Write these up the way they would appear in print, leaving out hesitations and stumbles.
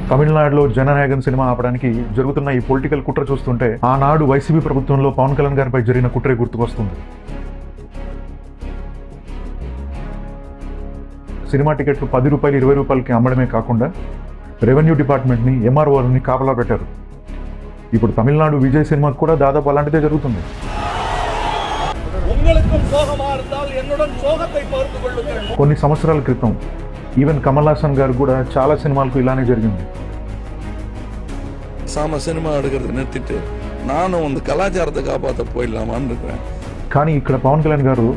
తమిళనాడులో జననాయకన్ సినిమా ఆపడానికి జరుగుతున్న ఈ పొలిటికల్ కుట్ర చూస్తుంటే ఆనాడు వైసీపీ ప్రభుత్వంలో పవన్ కళ్యాణ్ గారిపై జరిగిన కుట్రే గుర్తుకొస్తుంది. సినిమా టికెట్లు 10 రూపాయలు 20 రూపాయలకి అమ్మడమే కాకుండా రెవెన్యూ డిపార్ట్మెంట్ని ఎంఆర్ఓని కాపలా పెట్టారు. ఇప్పుడు తమిళనాడు విజయ్ సినిమాకు కూడా దాదాపు అలాంటిదే జరుగుతుంది. కొన్ని సంవత్సరాల క్రితం ఈవెన్ కమల్ హాసన్ గారు కూడా చాలా సినిమాలకు ఇలానే జరిగింది. సినిమా అడుగుறது నెత్తిట్టు నాను ಒಂದು కళాచారத்தை కాపాత పోయిలామాன்னு இருக்கிறேன். కానీ ఇక్కడ పవన్ కళ్యాణ్ గారు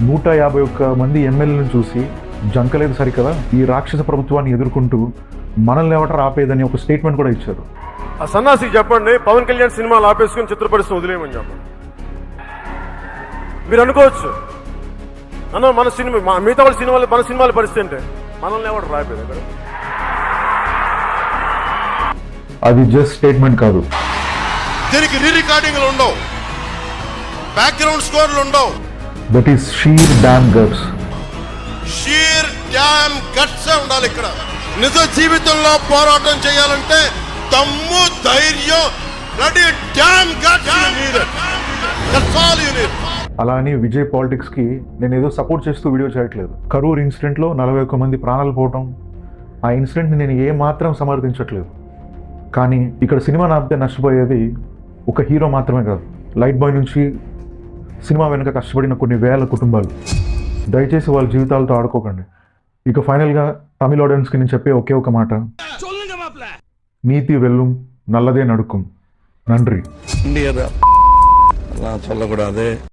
151 మంది ఎమ్మెల్యేలను చూసి జంకలేదు సరికదా, ఈ రాక్షస ప్రభుత్వాన్ని ఎదుర్కొంటూ మనల్ని ఎవటర్ ఆపేదని ఒక స్టేట్మెంట్ కూడా ఇచ్చారు. ఆ సన్నాసికి చెప్పండి, పవన్ కళ్యాణ్ సినిమాలు ఆపేసుకుని చిత్రపరిశ్రమ వదిలేయమని చెప్పండి. మీరు అనుకోవచ్చు అన్న మన సినిమా మిగతా వాళ్ళ సినిమాలు మన సినిమాల పరిస్థితి అంటే మనల్ని ఎవరు రాయలేదు కదా. అది జస్ట్ స్టేట్మెంట్ కాదు, దీనికి రీ రికార్డింగ్లు ఉండవు, బ్యాక్గ్రౌండ్ స్కోర్లు ఉండవు. That is sheer damn guts. Sheer damn guts ఉండాలి. ఇక్కడ నిజ జీవితంలో పోరాటం చేయాలంటే దమ్ము, ధైర్యం, ready damn guts that's all you need. అలా అని విజయ్ పాలిటిక్స్కి నేను ఏదో సపోర్ట్ చేస్తూ వీడియో చేయట్లేదు. కరూర్ ఇన్సిడెంట్లో 41 మంది ప్రాణాలు పోవటం, ఆ ఇన్సిడెంట్ని నేను ఏమాత్రం సమర్థించట్లేదు. కానీ ఇక్కడ సినిమా నాపితే నష్టపోయేది ఒక హీరో మాత్రమే కాదు, లైట్ బాయ్ నుంచి సినిమా వెనుక కష్టపడిన కొన్ని వేల కుటుంబాలు. దయచేసి వాళ్ళ జీవితాలతో ఆడుకోకండి. ఇక ఫైనల్గా తమిళ ఆడియన్స్కి నేను చెప్పే ఒకే ఒక మాట, నీతి వెల్లుం నల్లదే నడుக்கும். నండ్రి. சொல்லக்கூடாது.